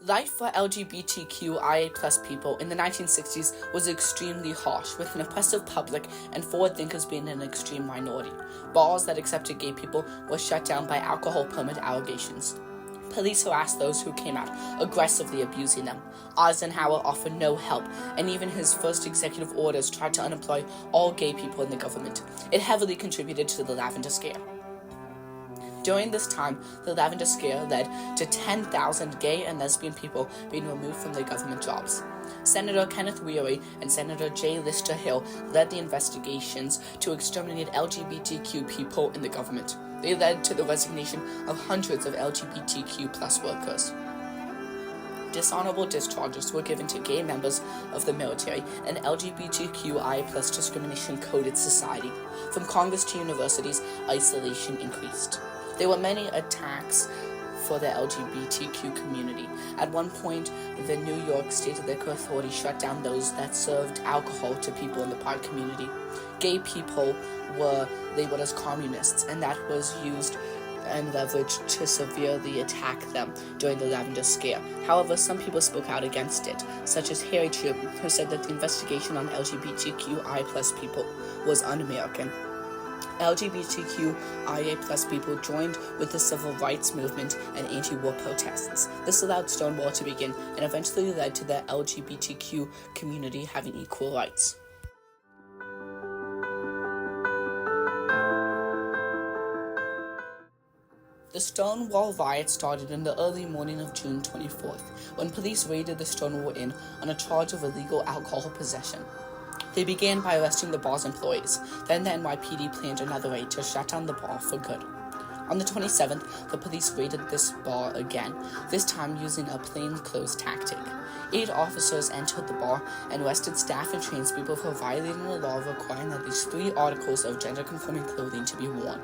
Life for LGBTQIA+ people in the 1960s was extremely harsh, with an oppressive public and forward thinkers being an extreme minority. Bars that accepted gay people were shut down by alcohol permit allegations. Police harassed those who came out, aggressively abusing them. Eisenhower offered no help, and even his first executive orders tried to unemploy all gay people in the government. It heavily contributed to the Lavender Scare. During this time, the Lavender Scare led to 10,000 gay and lesbian people being removed from their government jobs. Senator Kenneth Weary and Senator J. Lister Hill led the investigations to exterminate LGBTQ people in the government. They led to the resignation of hundreds of LGBTQ+ workers. Dishonorable discharges were given to gay members of the military, and LGBTQI+ discrimination-coded society. From Congress to universities, isolation increased. There were many attacks for the LGBTQ community. At one point, the New York State Liquor Authority shut down those that served alcohol to people in the Pride community. Gay people were labeled as communists, and that was used and leveraged to severely attack them during the Lavender Scare. However, some people spoke out against it, such as Harry Truman, who said that the investigation on LGBTQI+ people was un-American. LGBTQIA+ people joined with the civil rights movement and anti-war protests. This allowed Stonewall to begin and eventually led to the LGBTQ community having equal rights. The Stonewall riot started in the early morning of June 24th, when police raided the Stonewall Inn on a charge of illegal alcohol possession. They began by arresting the bar's employees. Then the NYPD planned another raid to shut down the bar for good. On the 27th, the police raided this bar again, this time using a plainclothes tactic. 8 officers entered the bar and arrested staff and tradespeople for violating the law requiring at least 3 articles of gender-conforming clothing to be worn.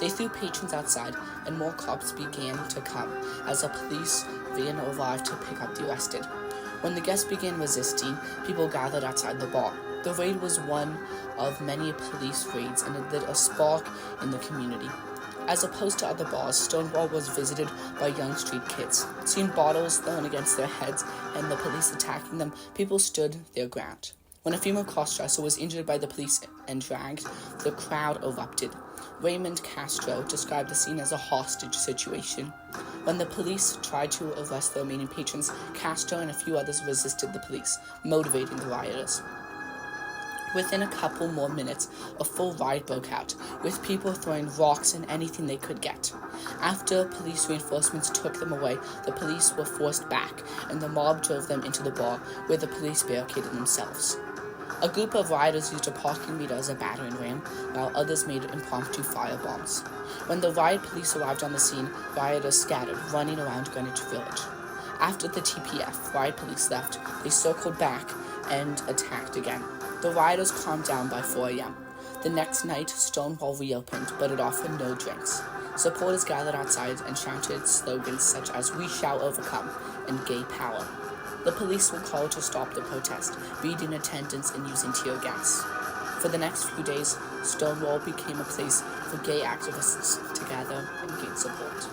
They threw patrons outside, and more cops began to come as a police van arrived to pick up the arrested. When the guests began resisting, people gathered outside the bar. The raid was one of many police raids, and it lit a spark in the community. As opposed to other bars, Stonewall was visited by young street kids. Seeing bottles thrown against their heads and the police attacking them, people stood their ground. When a female crossdresser was injured by the police and dragged, the crowd erupted. Raymond Castro described the scene as a hostage situation. When the police tried to arrest the remaining patrons, Castro and a few others resisted the police, motivating the rioters. Within a couple more minutes, a full riot broke out, with people throwing rocks and anything they could get. After police reinforcements took them away, the police were forced back, and the mob drove them into the bar, where the police barricaded themselves. A group of rioters used a parking meter as a battering ram, while others made impromptu firebombs. When the riot police arrived on the scene, rioters scattered, running around Greenwich Village. After the TPF riot police left, they circled back and attacked again. The rioters calmed down by 4 a.m. The next night, Stonewall reopened, but it offered no drinks. Supporters gathered outside and shouted slogans such as "We shall overcome" and "Gay power." The police were called to stop the protest, beating attendants and using tear gas. For the next few days, Stonewall became a place for gay activists to gather and gain support.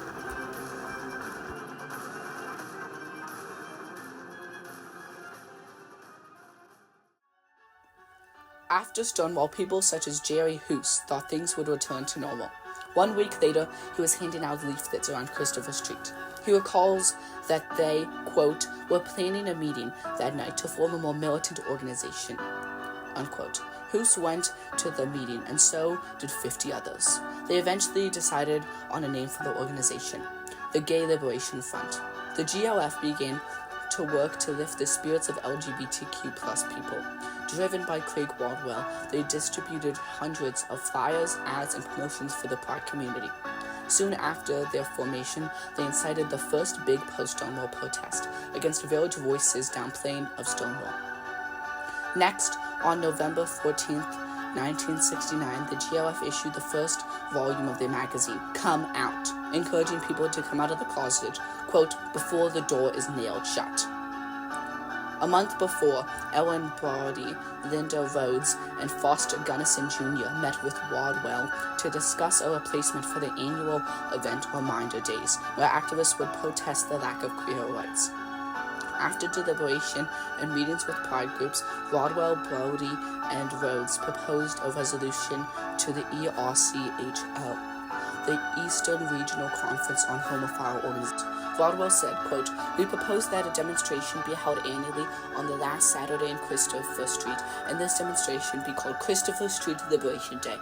After Stonewall, people such as Jerry Hoos thought things would return to normal. 1 week later, he was handing out leaflets around Christopher Street. He recalls that they, quote, were planning a meeting that night to form a more militant organization, unquote. Hoos went to the meeting, and so did 50 others. They eventually decided on a name for the organization, the Gay Liberation Front. The GLF began to work to lift the spirits of LGBTQ+ people. Driven by Craig Wardwell, they distributed hundreds of flyers, ads, and promotions for the Pride community. Soon after their formation, they incited the first big post-Stonewall protest against Village Voices' downplaying of Stonewall. Next, on November 14th, 1969, the GLF issued the first volume of their magazine, Come Out, encouraging people to come out of the closet, quote, before the door is nailed shut. A month before, Ellen Brody, Linda Rhodes, and Foster Gunnison Jr. met with Wardwell to discuss a replacement for the annual event Reminder Days, where activists would protest the lack of queer rights. After deliberation and meetings with pride groups, Rodwell, Brody, and Rhodes proposed a resolution to the ERCHL, the Eastern Regional Conference on Homophile Organizations. Rodwell said, quote, "We propose that a demonstration be held annually on the last Saturday in Christopher Street, and this demonstration be called Christopher Street Liberation Day.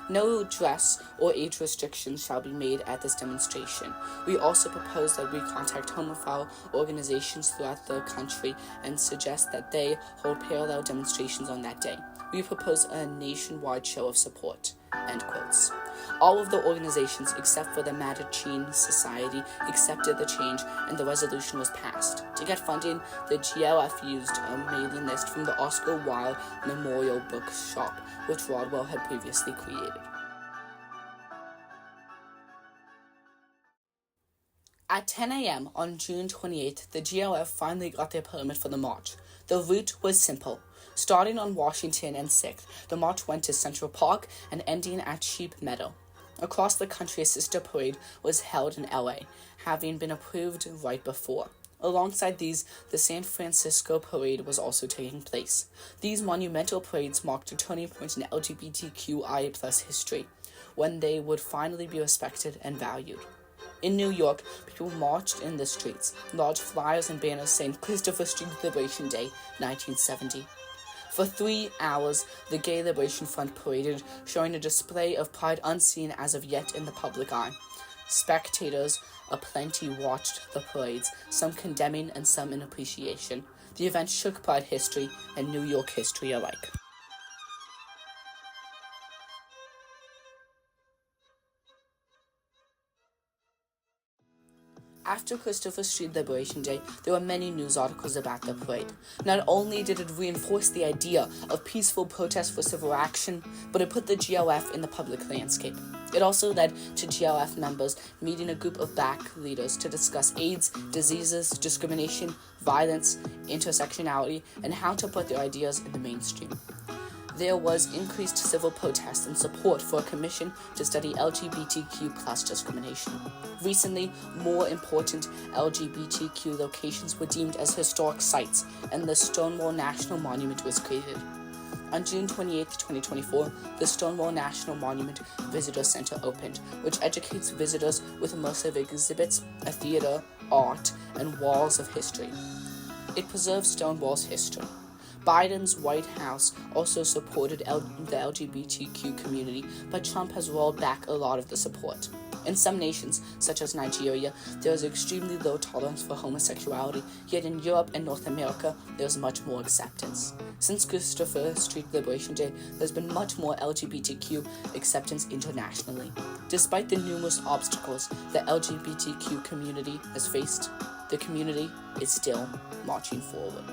No dress or age restrictions shall be made at this demonstration. We also propose that we contact homophile organizations throughout the country and suggest that they hold parallel demonstrations on that day. We propose a nationwide show of support." End quotes. All of the organizations, except for the Mattachine Society, accepted the change, and the resolution was passed. To get funding, the GLF used a mailing list from the Oscar Wilde Memorial Bookshop, which Rodwell had previously created. At 10 a.m. on June 28th, the GLF finally got their permit for the march. The route was simple. Starting on Washington and 6th, the march went to Central Park and ending at Sheep Meadow. Across the country, a sister parade was held in LA, having been approved right before. Alongside these, the San Francisco parade was also taking place. These monumental parades marked a turning point in LGBTQI+ history, when they would finally be respected and valued. In New York, people marched in the streets, large flyers and banners saying Christopher Street Liberation Day, 1970. For 3 hours, the Gay Liberation Front paraded, showing a display of pride unseen as of yet in the public eye. Spectators aplenty watched the parades, some condemning and some in appreciation. The event shook pride history and New York history alike. After Christopher Street Liberation Day, there were many news articles about the parade. Not only did it reinforce the idea of peaceful protest for civil action, but it put the GLF in the public landscape. It also led to GLF members meeting a group of Black leaders to discuss AIDS, diseases, discrimination, violence, intersectionality, and how to put their ideas in the mainstream. There was increased civil protest and support for a commission to study LGBTQ+ discrimination. Recently, more important LGBTQ locations were deemed as historic sites, and the Stonewall National Monument was created. On June 28, 2024, the Stonewall National Monument Visitor Center opened, which educates visitors with immersive exhibits, a theater, art, and walls of history. It preserves Stonewall's history. Biden's White House also supported the LGBTQ community, but Trump has rolled back a lot of the support. In some nations, such as Nigeria, there is extremely low tolerance for homosexuality, yet in Europe and North America, there is much more acceptance. Since Christopher Street Liberation Day, there's been much more LGBTQ acceptance internationally. Despite the numerous obstacles the LGBTQ community has faced, the community is still marching forward.